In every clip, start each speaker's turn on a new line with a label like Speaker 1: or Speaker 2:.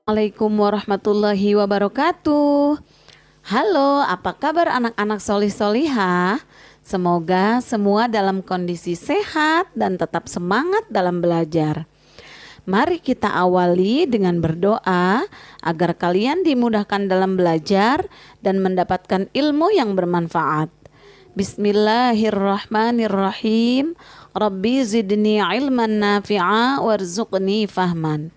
Speaker 1: Assalamualaikum warahmatullahi wabarakatuh. Halo, apa kabar anak-anak solih-solihah? Semoga semua dalam kondisi sehat dan tetap semangat dalam belajar. Mari kita awali dengan berdoa agar kalian dimudahkan dalam belajar dan mendapatkan ilmu yang bermanfaat. Bismillahirrahmanirrahim. Rabbi zidni ilman nafi'a warzuqni fahman.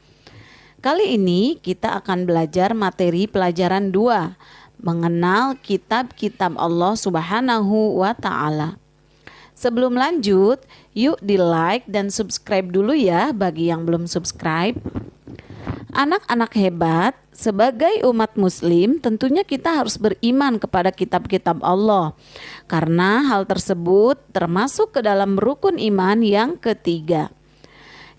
Speaker 1: Kali ini kita akan belajar materi pelajaran 2, mengenal kitab-kitab Allah Subhanahu wa Ta'ala. Sebelum lanjut, yuk di like dan subscribe dulu ya bagi yang belum subscribe. Anak-anak hebat, sebagai umat muslim tentunya kita harus beriman kepada kitab-kitab Allah, karena hal tersebut termasuk ke dalam rukun iman yang ketiga.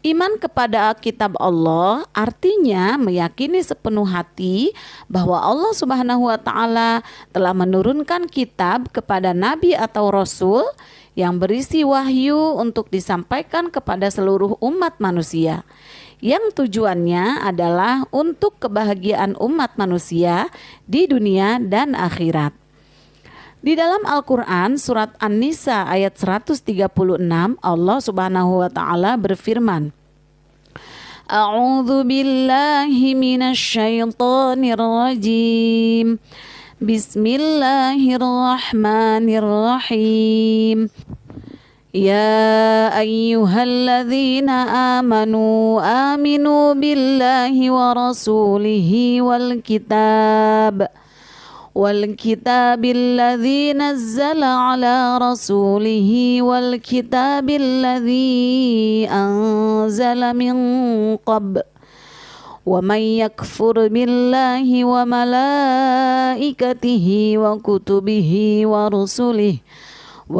Speaker 1: Iman kepada kitab Allah artinya meyakini sepenuh hati bahwa Allah Subhanahu wa Ta'ala telah menurunkan kitab kepada nabi atau rasul yang berisi wahyu untuk disampaikan kepada seluruh umat manusia, yang tujuannya adalah untuk kebahagiaan umat manusia di dunia dan akhirat. Di dalam Al-Quran surat An-Nisa ayat 136 Allah Subhanahu wa Ta'ala berfirman, A'udzu billahi minasyaitonir rajim. Bismillahirrahmanirrahim. Ya ayyuhalladzina amanu billahi wa rasulihi wal kitab alladzi nazzala ala rasulihi wal kitab alladzi anzala min qabl wa may yakfur billahi wa malaikatihi wa kutubihi wa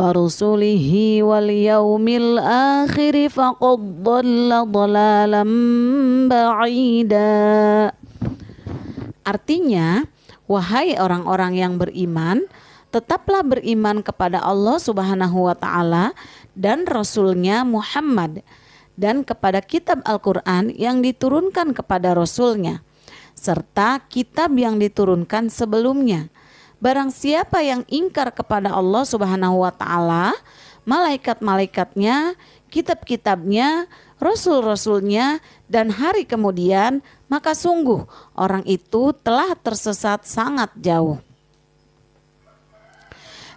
Speaker 1: rusulihi wal yaumil akhir faqad dhalla dhalalan ba'ida. Artinya, wahai orang-orang yang beriman, tetaplah beriman kepada Allah Subhanahu wa Ta'ala dan Rasul-Nya Muhammad, dan kepada kitab Al-Quran yang diturunkan kepada Rasul-Nya, serta kitab yang diturunkan sebelumnya. Barang siapa yang ingkar kepada Allah Subhanahu wa Ta'ala, malaikat-malaikatnya, kitab-kitabnya, rasul-rasulnya, dan hari kemudian, maka sungguh orang itu telah tersesat sangat jauh.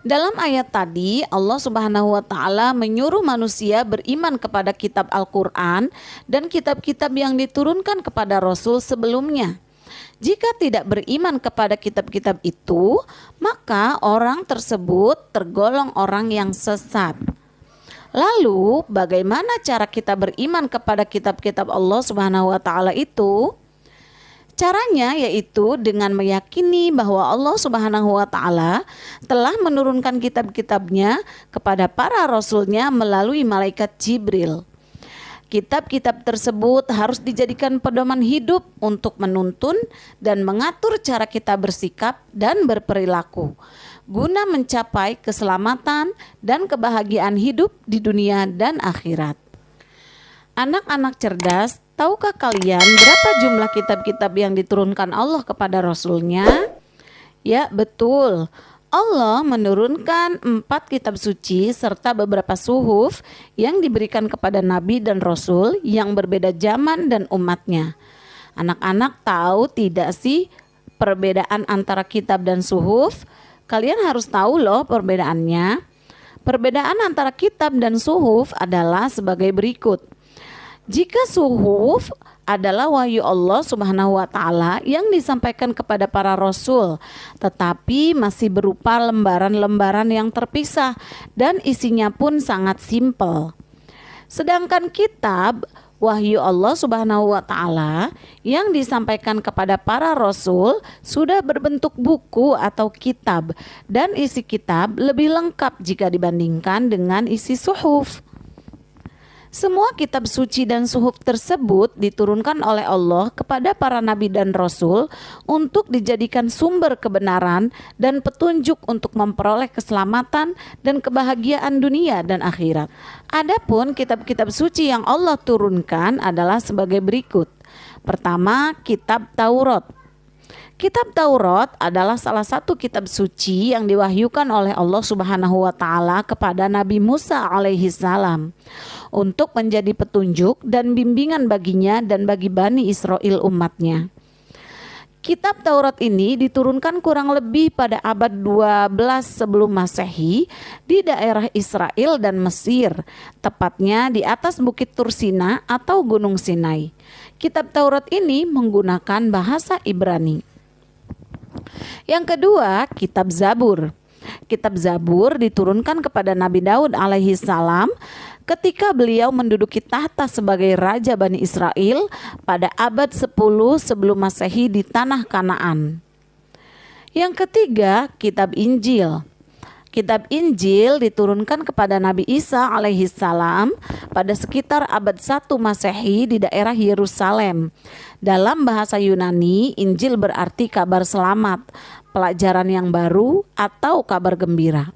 Speaker 1: Dalam ayat tadi Allah Subhanahu wa Ta'ala menyuruh manusia beriman kepada kitab Al-Quran dan kitab-kitab yang diturunkan kepada Rasul sebelumnya. Jika tidak beriman kepada kitab-kitab itu, maka orang tersebut tergolong orang yang sesat. Lalu bagaimana cara kita beriman kepada kitab-kitab Allah Subhanahu wa Ta'ala itu? Caranya yaitu dengan meyakini bahwa Allah Subhanahu wa Ta'ala telah menurunkan kitab-kitabnya kepada para rasulnya melalui malaikat Jibril. Kitab-kitab tersebut harus dijadikan pedoman hidup untuk menuntun dan mengatur cara kita bersikap dan berperilaku, guna mencapai keselamatan dan kebahagiaan hidup di dunia dan akhirat. Anak-anak cerdas, tahukah kalian berapa jumlah kitab-kitab yang diturunkan Allah kepada Rasul-Nya? Ya, betul. Allah menurunkan 4 kitab suci serta beberapa suhuf yang diberikan kepada Nabi dan Rasul yang berbeda zaman dan umatnya. Anak-anak tahu tidak sih perbedaan antara kitab dan suhuf? Kalian harus tahu loh perbedaannya. Perbedaan antara kitab dan suhuf adalah sebagai berikut. Jika suhuf adalah wahyu Allah Subhanahu wa taala yang disampaikan kepada para rasul, tetapi masih berupa lembaran-lembaran yang terpisah dan isinya pun sangat simpel. Sedangkan kitab, wahyu Allah Subhanahu wa taala yang disampaikan kepada para rasul sudah berbentuk buku atau kitab, dan isi kitab lebih lengkap jika dibandingkan dengan isi suhuf. Semua kitab suci dan suhuf tersebut diturunkan oleh Allah kepada para nabi dan rasul untuk dijadikan sumber kebenaran dan petunjuk untuk memperoleh keselamatan dan kebahagiaan dunia dan akhirat. Adapun kitab-kitab suci yang Allah turunkan adalah sebagai berikut. Pertama, kitab Taurat. Kitab Taurat adalah salah satu kitab suci yang diwahyukan oleh Allah Subhanahu wa taala kepada Nabi Musa alaihi salam untuk menjadi petunjuk dan bimbingan baginya dan bagi Bani Israel umatnya. Kitab Taurat ini diturunkan kurang lebih pada abad 12 sebelum Masehi di daerah Israel dan Mesir, tepatnya di atas Bukit Tursina atau Gunung Sinai. Kitab Taurat ini menggunakan bahasa Ibrani. Yang kedua, kitab Zabur. Kitab Zabur diturunkan kepada Nabi Daud alaihi salam ketika beliau menduduki tahta sebagai raja Bani Israel pada abad 10 sebelum Masehi di tanah Kanaan. Yang ketiga, kitab Injil. Kitab Injil diturunkan kepada Nabi Isa alaihi salam pada sekitar abad 1 Masehi di daerah Yerusalem. Dalam bahasa Yunani, Injil berarti kabar selamat, pelajaran yang baru, atau kabar gembira.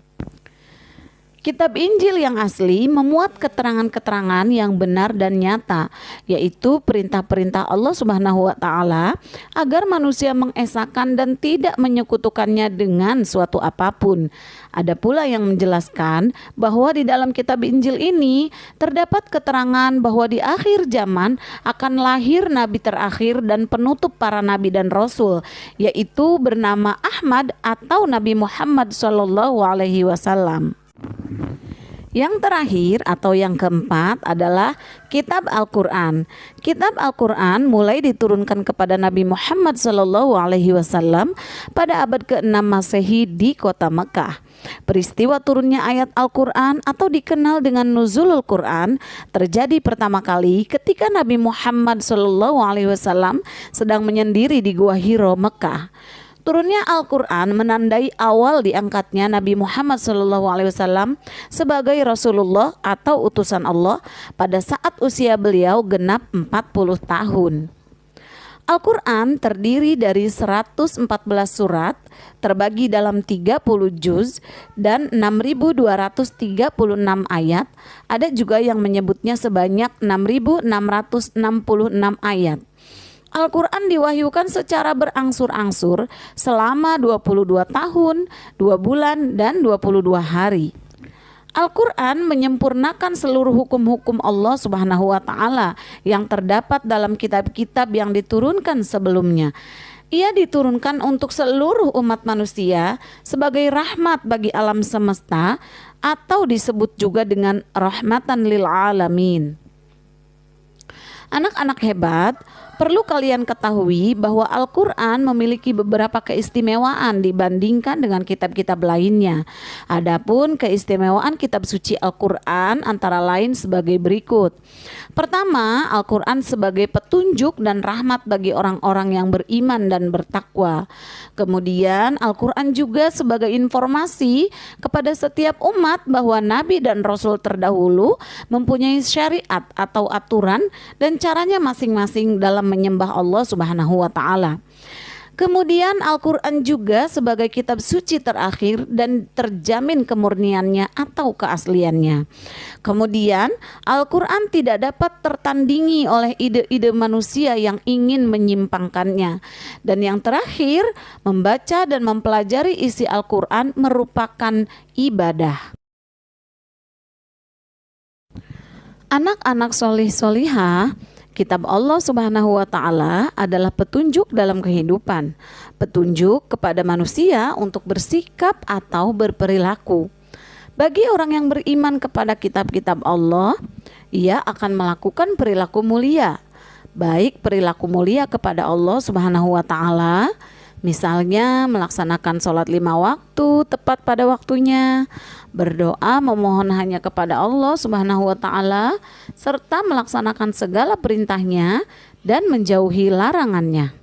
Speaker 1: Kitab Injil yang asli memuat keterangan-keterangan yang benar dan nyata, yaitu perintah-perintah Allah Subhanahu wa taala agar manusia mengesahkan dan tidak menyekutukannya dengan suatu apapun. Ada pula yang menjelaskan bahwa di dalam kitab Injil ini terdapat keterangan bahwa di akhir zaman akan lahir nabi terakhir dan penutup para nabi dan rasul, yaitu bernama Ahmad atau Nabi Muhammad SAW. Yang terakhir atau yang keempat adalah kitab Al-Quran. Kitab Al-Quran mulai diturunkan kepada Nabi Muhammad SAW pada abad ke-6 Masehi di kota Mekah. Peristiwa turunnya ayat Al-Quran atau dikenal dengan Nuzulul Quran terjadi pertama kali ketika Nabi Muhammad SAW sedang menyendiri di Gua Hiro, Mekah. Turunnya Al-Quran menandai awal diangkatnya Nabi Muhammad SAW sebagai Rasulullah atau utusan Allah pada saat usia beliau genap 40 tahun. Al-Quran terdiri dari 114 surat, terbagi dalam 30 juz dan 6.236 ayat. Ada juga yang menyebutnya sebanyak 6.666 ayat. Al-Quran diwahyukan secara berangsur-angsur selama 22 tahun, 2 bulan, dan 22 hari. Al-Quran menyempurnakan seluruh hukum-hukum Allah Subhanahu wa taala yang terdapat dalam kitab-kitab yang diturunkan sebelumnya. Ia diturunkan untuk seluruh umat manusia sebagai rahmat bagi alam semesta atau disebut juga dengan rahmatan lil alamin. Anak-anak hebat, perlu kalian ketahui bahwa Al-Quran memiliki beberapa keistimewaan dibandingkan dengan kitab-kitab lainnya. Adapun keistimewaan kitab suci Al-Quran antara lain sebagai berikut. Pertama, Al-Quran sebagai petunjuk dan rahmat bagi orang-orang yang beriman dan bertakwa. Kemudian Al-Quran juga sebagai informasi kepada setiap umat bahwa Nabi dan Rasul terdahulu mempunyai syariat atau aturan dan caranya masing-masing dalam menyembah Allah Subhanahu wa taala. Kemudian Al-Quran juga sebagai kitab suci terakhir dan terjamin kemurniannya atau keasliannya. Kemudian Al-Quran tidak dapat tertandingi oleh ide-ide manusia yang ingin menyimpangkannya. Dan yang terakhir, membaca dan mempelajari isi Al-Quran merupakan ibadah. Anak-anak solih-solihah, kitab Allah Subhanahu wa Ta'ala adalah petunjuk dalam kehidupan, petunjuk kepada manusia untuk bersikap atau berperilaku. Bagi orang yang beriman kepada kitab-kitab Allah, ia akan melakukan perilaku mulia, baik perilaku mulia kepada Allah Subhanahu wa Ta'ala, misalnya melaksanakan sholat 5 waktu tepat pada waktunya, berdoa memohon hanya kepada Allah Subhanahu wa Ta'ala, serta melaksanakan segala perintahnya dan menjauhi larangannya.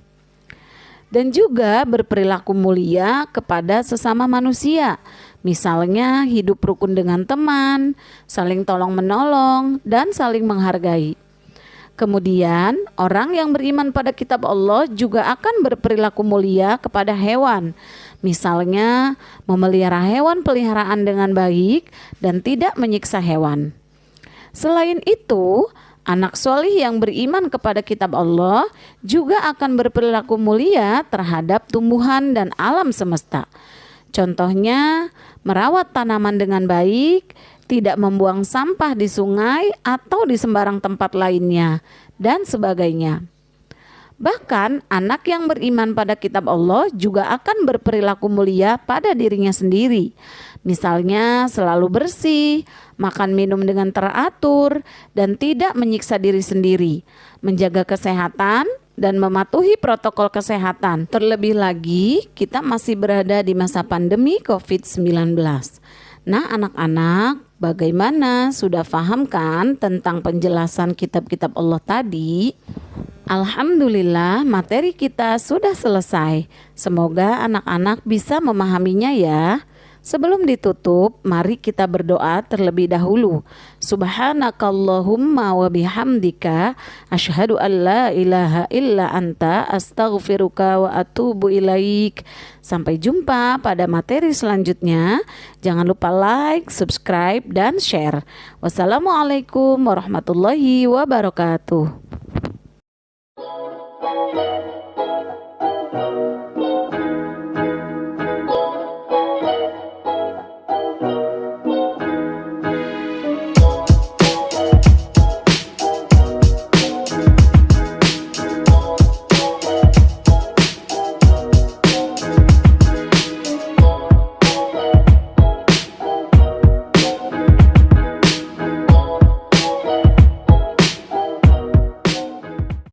Speaker 1: Dan juga berperilaku mulia kepada sesama manusia, misalnya hidup rukun dengan teman, saling tolong menolong, dan saling menghargai. Kemudian orang yang beriman pada kitab Allah juga akan berperilaku mulia kepada hewan, misalnya memelihara hewan peliharaan dengan baik dan tidak menyiksa hewan. Selain itu, anak solih yang beriman kepada kitab Allah juga akan berperilaku mulia terhadap tumbuhan dan alam semesta. Contohnya, merawat tanaman dengan baik, tidak membuang sampah di sungai atau di sembarang tempat lainnya, dan sebagainya. Bahkan anak yang beriman pada kitab Allah juga akan berperilaku mulia pada dirinya sendiri. Misalnya selalu bersih, makan minum dengan teratur, dan tidak menyiksa diri sendiri, menjaga kesehatan, dan mematuhi protokol kesehatan. Terlebih lagi, kita masih berada di masa pandemi COVID-19. Nah, anak-anak, bagaimana? Sudah paham kan tentang penjelasan kitab-kitab Allah tadi? Alhamdulillah, materi kita sudah selesai. Semoga anak-anak bisa memahaminya ya. Sebelum ditutup, mari kita berdoa terlebih dahulu. Subhanakallahumma wa bihamdika asyhadu an la ilaha illa anta astaghfiruka wa atubu ilaik. Sampai jumpa pada materi selanjutnya. Jangan lupa like, subscribe, dan share. Wassalamualaikum warahmatullahi wabarakatuh.